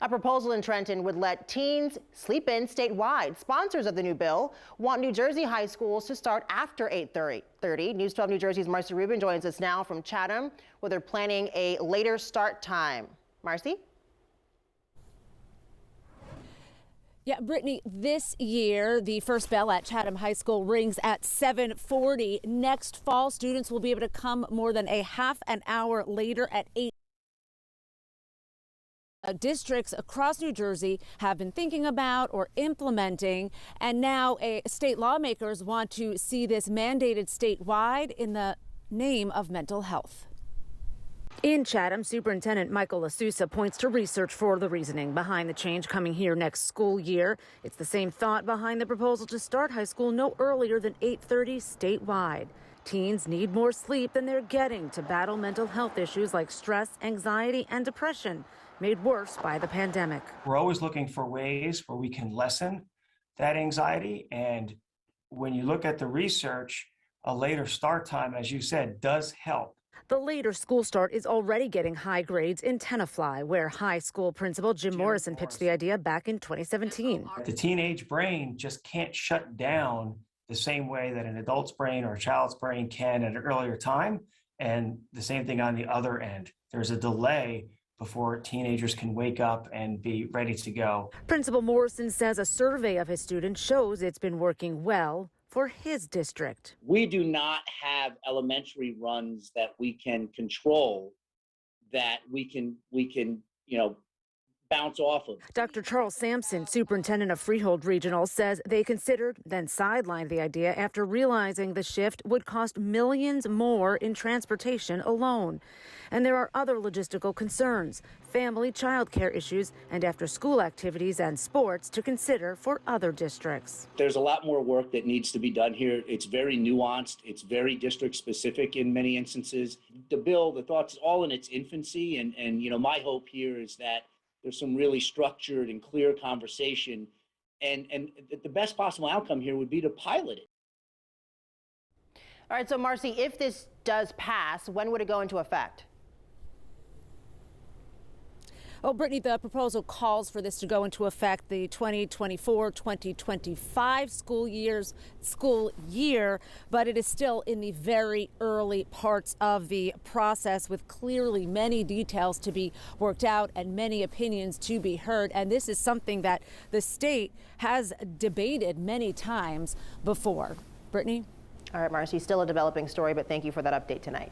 A proposal in Trenton would let teens sleep in statewide. Sponsors of the new bill want New Jersey high schools to start after 8:30. News 12 New Jersey's Marcy Rubin joins us now from Chatham, where they're planning a later start time. Marcy? Yeah, Brittany, this year, the first bell at Chatham High School rings at 7:40. Next fall, students will be able to come more than a half an hour later at 8. Districts across New Jersey have been thinking about or implementing, and now state lawmakers want to see this mandated statewide in the name of mental health. In Chatham, Superintendent Michael LaSousa points to research for the reasoning behind the change coming here next school year. It's the same thought behind the proposal to start high school no earlier than 8:30 statewide. Teens need more sleep than they're getting to battle mental health issues like stress, anxiety, and depression, made worse by the pandemic. We're always looking for ways where we can lessen that anxiety. And when you look at the research, a later start time, as you said, does help. The later school start is already getting high grades in Tenafly, where high school principal Jim Morrison pitched the idea back in 2017. The teenage brain just can't shut down the same way that an adult's brain or a child's brain can at an earlier time. And the same thing on the other end. There's a delay before teenagers can wake up and be ready to go. Principal Morrison says a survey of his students shows it's been working well for his district. We do not have elementary runs that we can control, that we can bounce off of. Dr. Charles Sampson, superintendent of Freehold Regional, says they considered, then sidelined the idea after realizing the shift would cost millions more in transportation alone. And there are other logistical concerns, family child care issues, and after-school activities and sports to consider for other districts. There's a lot more work that needs to be done here. It's very nuanced. It's very district-specific in many instances. The bill, the thoughts, all in its infancy, and my hope here is that there's some really structured and clear conversation, and the best possible outcome here would be to pilot it. All right, so Marcy, if this does pass, when would it go into effect? Oh, Brittany, the proposal calls for this to go into effect the 2024-2025 school year, but it is still in the very early parts of the process, with clearly many details to be worked out and many opinions to be heard. And this is something that the state has debated many times before. Brittany? All right, Marcy, still a developing story, but thank you for that update tonight.